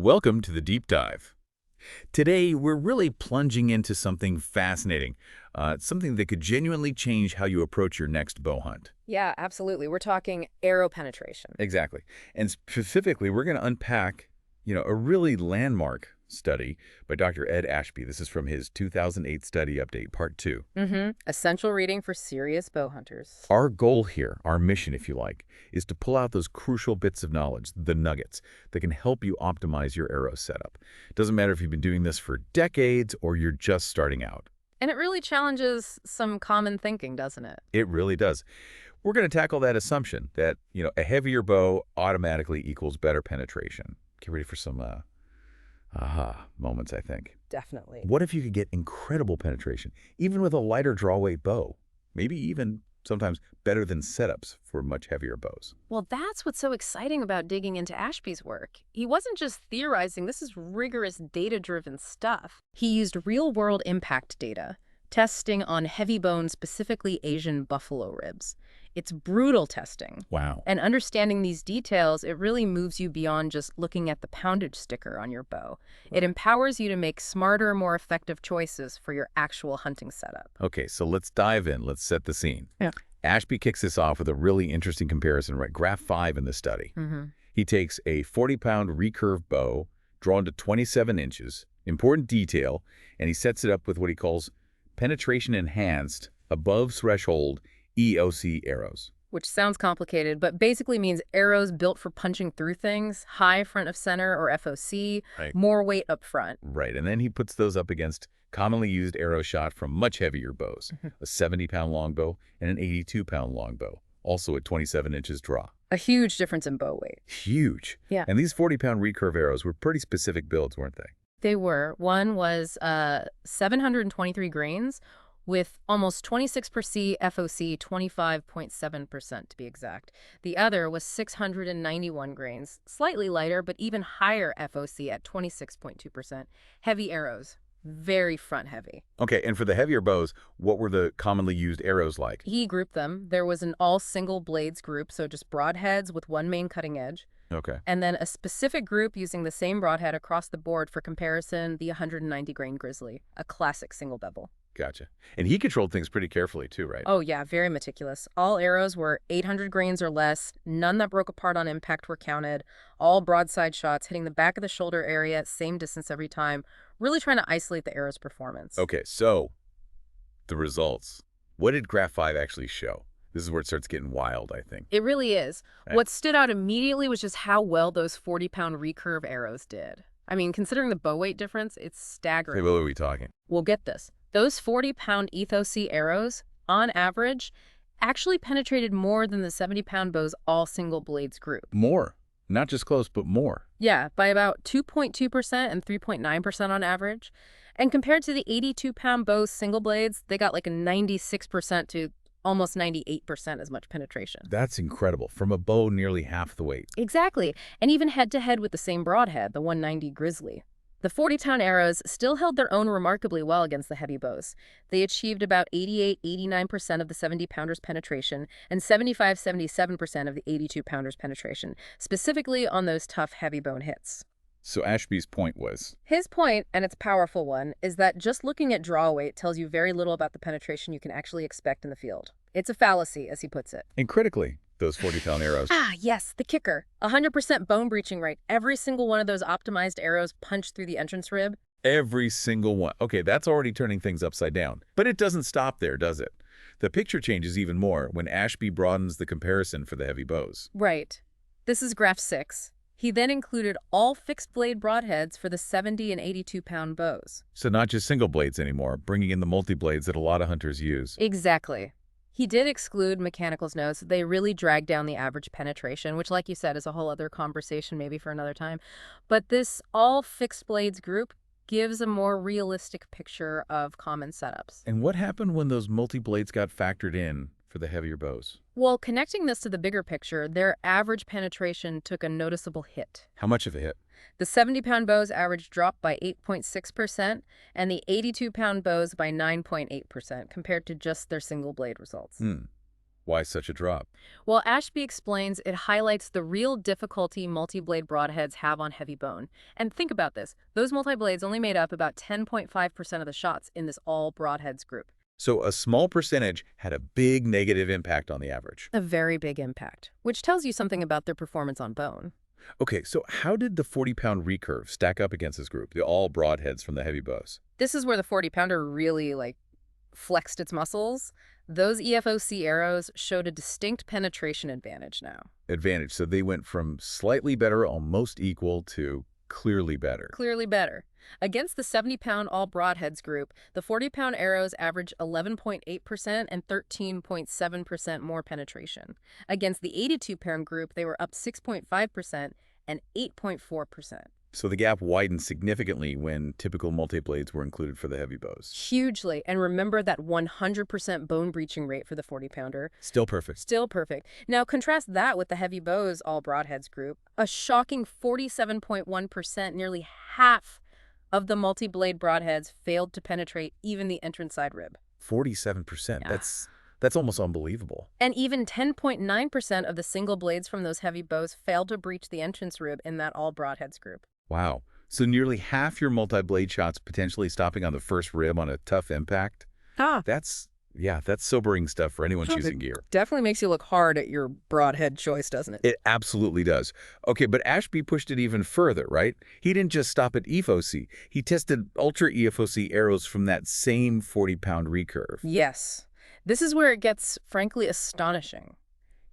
Welcome to the Deep Dive. Today, we're really plunging into something fascinating, something that could genuinely change how you approach your next bow hunt. Yeah, absolutely. We're talking arrow penetration. Exactly. And specifically, we're going to unpack, a really landmark study by Dr. Ed Ashby. This is from his 2008 study update, part 2. Essential reading for serious bow hunters. Our goal here, our mission, if you like, is to pull out those crucial bits of knowledge, the nuggets, that can help you optimize your arrow setup. Doesn't matter if you've been doing this for decades or you're just starting out. And it really challenges some common thinking, doesn't it? It really does. We're going to tackle that assumption that, a heavier bow automatically equals better penetration. Get ready for some aha moments, I think. Definitely. What if you could get incredible penetration, even with a lighter draw weight bow? Maybe even sometimes better than setups for much heavier bows. Well, that's what's so exciting about digging into Ashby's work. He wasn't just theorizing, this is rigorous data-driven stuff. He used real-world impact data, testing on heavy bone, specifically Asian buffalo ribs. It's brutal testing. Wow. And understanding these details, it really moves you beyond just looking at the poundage sticker on your bow. It empowers you to make smarter, more effective choices for your actual hunting setup. Okay, so let's dive in. Let's set the scene. Yeah. Ashby kicks this off with a really interesting comparison, right? Graph 5 in the study. He takes a 40-pound recurve bow drawn to 27 inches, important detail, and he sets it up with what he calls penetration-enhanced, above-threshold EOC arrows. Which sounds complicated, but basically means arrows built for punching through things, high front of center or FOC, Right. more weight up front. Right, and then he puts those up against commonly used arrow shot from much heavier bows, a 70-pound longbow and an 82-pound longbow, also at 27 inches draw. A huge difference in bow weight. Huge. Yeah. And these 40-pound recurve arrows were pretty specific builds, weren't they? They were. One was 723 grains with almost 26 per C, FOC 25.7% to be exact. The other was 691 grains, slightly lighter, but even higher FOC at 26.2%. Heavy arrows, very front heavy. Okay, and for the heavier bows, what were the commonly used arrows like? He grouped them. There was an all single blades group, so just broadheads with one main cutting edge. Okay. And then a specific group using the same broadhead across the board for comparison, the 190 grain grizzly, a classic single bevel. Gotcha. And he controlled things pretty carefully too, right? Oh yeah, very meticulous. All arrows were 800 grains or less. None that broke apart on impact were counted. All broadside shots hitting the back of the shoulder area, same distance every time. Really trying to isolate the arrow's performance. Okay, so the results. What did Graph 5 actually show? This is where it starts getting wild, I think. It really is. Right. What stood out immediately was just how well those 40-pound recurve arrows did. I mean, considering the bow weight difference, it's staggering. Hey, what are we talking? Well, get this. Those 40-pound EOC arrows, on average, actually penetrated more than the 70-pound bow's all single blades group. More. Not just close, but more. Yeah, by about 2.2% and 3.9% on average. And compared to the 82-pound bow's single blades, they got like a 96% to almost 98% as much penetration. That's incredible. From a bow nearly half the weight. Exactly. And even head-to-head with the same broadhead, the 190 Grizzly. The 40-pound arrows still held their own remarkably well against the heavy bows. They achieved about 88-89% of the 70-pounders penetration and 75-77% of the 82-pounders penetration, specifically on those tough heavy bone hits. So Ashby's point was? His point, and it's a powerful one, is that just looking at draw weight tells you very little about the penetration you can actually expect in the field. It's a fallacy, as he puts it. And critically, those 40-pound arrows. Ah, yes, the kicker. 100% bone breaching rate. Every single one of those optimized arrows punched through the entrance rib. Every single one. Okay, that's already turning things upside down. But it doesn't stop there, does it? The picture changes even more when Ashby broadens the comparison for the heavy bows. Right. This is graph 6. He then included all fixed blade broadheads for the 70 and 82-pound bows. So not just single blades anymore, bringing in the multi-blades that a lot of hunters use. Exactly. He did exclude mechanicals notes. They really drag down the average penetration, which, like you said, is a whole other conversation maybe for another time. But this all fixed blades group gives a more realistic picture of common setups. And what happened when those multi-blades got factored in for the heavier bows? Well, connecting this to the bigger picture, their average penetration took a noticeable hit. How much of a hit? The 70-pound bows average dropped by 8.6%, and the 82-pound bows by 9.8% compared to just their single blade results. Why such a drop? Well, Ashby explains it highlights the real difficulty multi-blade broadheads have on heavy bone. And think about this. Those multi-blades only made up about 10.5% of the shots in this all broadheads group. So a small percentage had a big negative impact on the average. A very big impact, which tells you something about their performance on bone. Okay, so how did the 40-pound recurve stack up against this group, the all broadheads from the heavy bows? This is where the 40-pounder really, flexed its muscles. Those EFOC arrows showed a distinct penetration advantage now. Advantage, so they went from slightly better, almost equal, to clearly better. Clearly better. Against the 70-pound all broadheads group, the 40-pound arrows averaged 11.8% and 13.7% more penetration. Against the 82-pound group, they were up 6.5% and 8.4%. So the gap widened significantly when typical multi-blades were included for the heavy bows. Hugely. And remember that 100% bone breaching rate for the 40-pounder. Still perfect. Still perfect. Now contrast that with the heavy bows all broadheads group. A shocking 47.1%, nearly half of the multi-blade broadheads failed to penetrate even the entrance side rib. 47%. Yeah. That's almost unbelievable. And even 10.9% of the single blades from those heavy bows failed to breach the entrance rib in that all broadheads group. Wow. So nearly half your multi-blade shots potentially stopping on the first rib on a tough impact? That's sobering stuff for anyone choosing gear. Definitely makes you look hard at your broadhead choice, doesn't it? It absolutely does. Okay, but Ashby pushed it even further, right? He didn't just stop at EFOC. He tested ultra EFOC arrows from that same 40-pound recurve. Yes. This is where it gets, frankly, astonishing.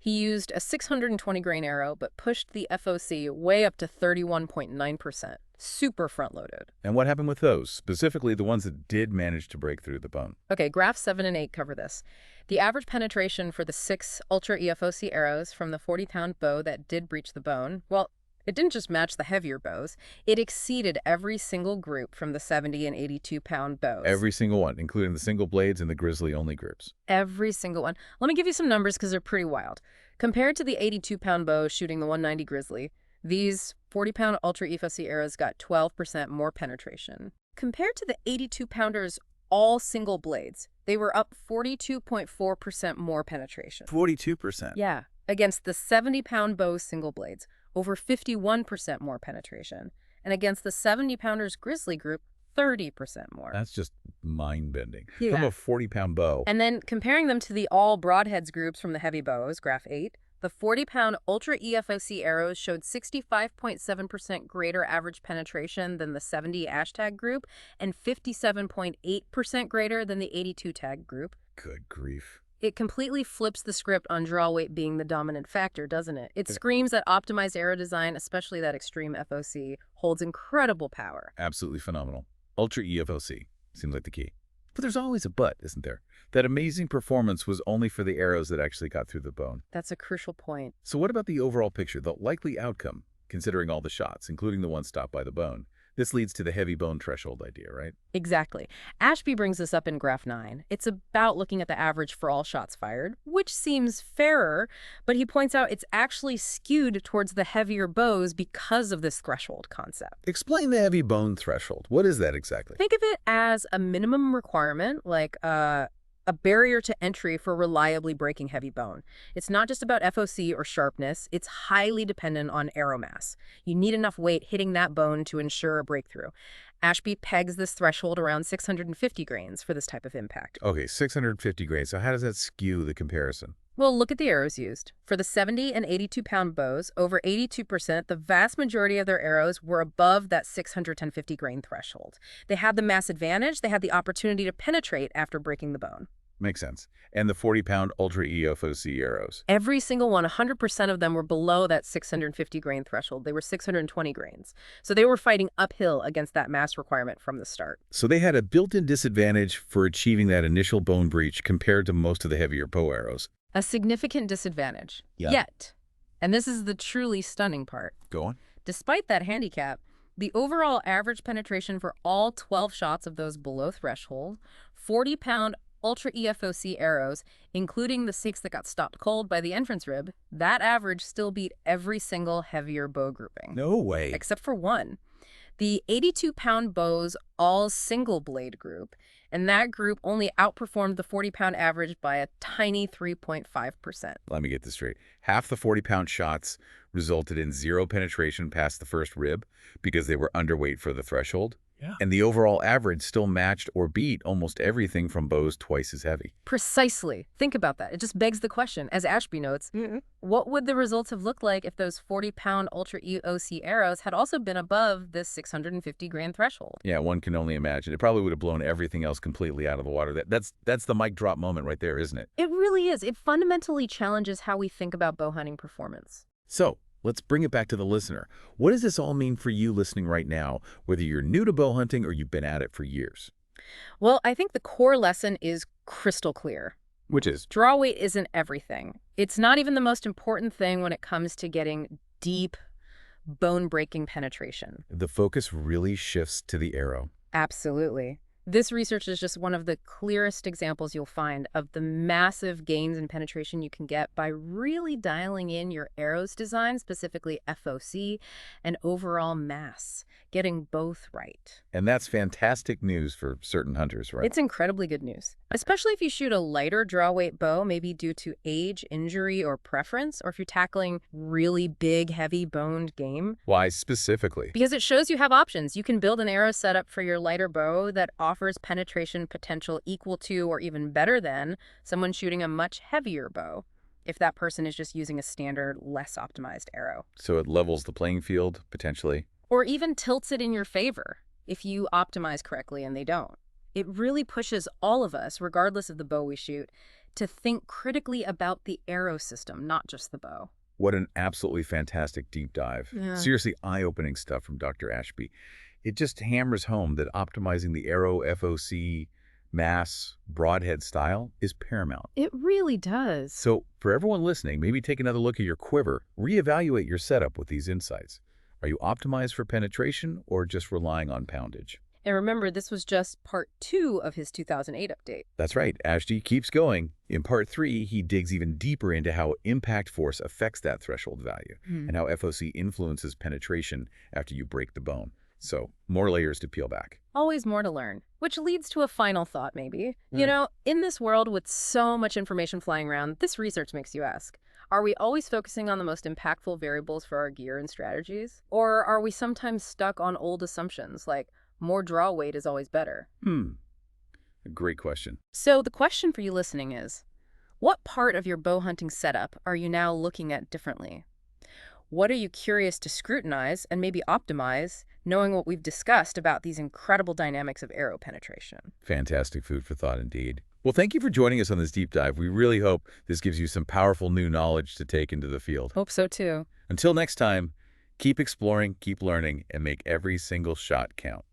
He used a 620-grain arrow, but pushed the FOC way up to 31.9%. Super front-loaded. And what happened with those, specifically the ones that did manage to break through the bone? Okay, graphs 7 and 8 cover this. The average penetration for the 6 Ultra EFOC arrows from the 40-pound bow that did breach the bone, well, it didn't just match the heavier bows. It exceeded every single group from the 70 and 82-pound bows. Every single one, including the single blades and the grizzly-only groups. Every single one. Let me give you some numbers because they're pretty wild. Compared to the 82-pound bow shooting the 190 grizzly, these 40-pound Ultra EFOC arrows got 12% more penetration. Compared to the 82-pounders all single blades, they were up 42.4% more penetration. 42%? Yeah. Against the 70-pound bow single blades, over 51% more penetration. And against the 70-pounders grizzly group, 30% more. That's just mind-bending. Yeah. From a 40-pound bow. And then comparing them to the all broadheads groups from the heavy bows, graph 8, the 40-pound Ultra EFOC arrows showed 65.7% greater average penetration than the 70 hashtag group and 57.8% greater than the 82 tag group. Good grief. It completely flips the script on draw weight being the dominant factor, doesn't it? It screams that optimized arrow design, especially that extreme FOC, holds incredible power. Absolutely phenomenal. Ultra EFOC seems like the key. But there's always a but, isn't there? That amazing performance was only for the arrows that actually got through the bone. That's a crucial point. So what about the overall picture, the likely outcome, considering all the shots, including the ones stopped by the bone? This leads to the heavy bone threshold idea, right? Exactly. Ashby brings this up in graph 9. It's about looking at the average for all shots fired, which seems fairer, but he points out it's actually skewed towards the heavier bows because of this threshold concept. Explain the heavy bone threshold. What is that exactly? Think of it as a minimum requirement, like a barrier to entry for reliably breaking heavy bone. It's not just about FOC or sharpness. It's highly dependent on arrow mass. You need enough weight hitting that bone to ensure a breakthrough. Ashby pegs this threshold around 650 grains for this type of impact. Okay, 650 grains. So how does that skew the comparison? Well, look at the arrows used. For the 70 and 82-pound bows, over 82%, the vast majority of their arrows were above that 650 grain threshold. They had the mass advantage. They had the opportunity to penetrate after breaking the bone. Makes sense. And the 40-pound Ultra EFOC arrows? Every single one, 100% of them were below that 650 grain threshold. They were 620 grains. So they were fighting uphill against that mass requirement from the start. So they had a built-in disadvantage for achieving that initial bone breach compared to most of the heavier bow arrows. A significant disadvantage. Yeah. Yet, and this is the truly stunning part, Go on. despite that handicap, the overall average penetration for all 12 shots of those below threshold, 40-pound Ultra EFOC arrows, including the 6 that got stopped cold by the entrance rib, that average still beat every single heavier bow grouping. No way. Except for one. The 82-pound bow's all single blade group And that group only outperformed the 40-pound average by a tiny 3.5%. Let me get this straight. Half the 40-pound shots resulted in zero penetration past the first rib because they were underweight for the threshold. Yeah. And the overall average still matched or beat almost everything from bows twice as heavy. Precisely. Think about that. It just begs the question, as Ashby notes, what would the results have looked like if those 40-pound Ultra EOC arrows had also been above this 650-grain threshold? Yeah, one can only imagine. It probably would have blown everything else completely out of the water. That's the mic drop moment right there, isn't it? It really is. It fundamentally challenges how we think about bow hunting performance. So, let's bring it back to the listener. What does this all mean for you listening right now, whether you're new to bow hunting or you've been at it for years? Well, I think the core lesson is crystal clear. Which is? Draw weight isn't everything. It's not even the most important thing when it comes to getting deep, bone-breaking penetration. The focus really shifts to the arrow. Absolutely. This research is just one of the clearest examples you'll find of the massive gains in penetration you can get by really dialing in your arrow's design, specifically FOC, and overall mass, getting both right. And that's fantastic news for certain hunters, right? It's incredibly good news, especially if you shoot a lighter draw weight bow, maybe due to age, injury, or preference, or if you're tackling really big, heavy boned game. Why specifically? Because it shows you have options. You can build an arrow setup for your lighter bow that offers penetration potential equal to or even better than someone shooting a much heavier bow, if that person is just using a standard, less optimized arrow. So it levels the playing field, potentially? Or even tilts it in your favor if you optimize correctly and they don't. It really pushes all of us, regardless of the bow we shoot, to think critically about the arrow system, not just the bow. What an absolutely fantastic deep dive. Yeah. Seriously eye-opening stuff from Dr. Ashby. It just hammers home that optimizing the arrow FOC, mass, broadhead style is paramount. It really does. So for everyone listening, maybe take another look at your quiver, reevaluate your setup with these insights. Are you optimized for penetration or just relying on poundage? And remember, this was just part 2 of his 2008 update. That's right, Ashby keeps going. In part 3, he digs even deeper into how impact force affects that threshold value and how FOC influences penetration after you break the bone. So, more layers to peel back. Always more to learn, which leads to a final thought, maybe. You know, in this world with so much information flying around, this research makes you ask, are we always focusing on the most impactful variables for our gear and strategies? Or are we sometimes stuck on old assumptions, like more draw weight is always better? A great question. So the question for you listening is, what part of your bow hunting setup are you now looking at differently? What are you curious to scrutinize and maybe optimize, knowing what we've discussed about these incredible dynamics of arrow penetration? Fantastic food for thought indeed. Well, thank you for joining us on this deep dive. We really hope this gives you some powerful new knowledge to take into the field. Hope so too. Until next time, keep exploring, keep learning, and make every single shot count.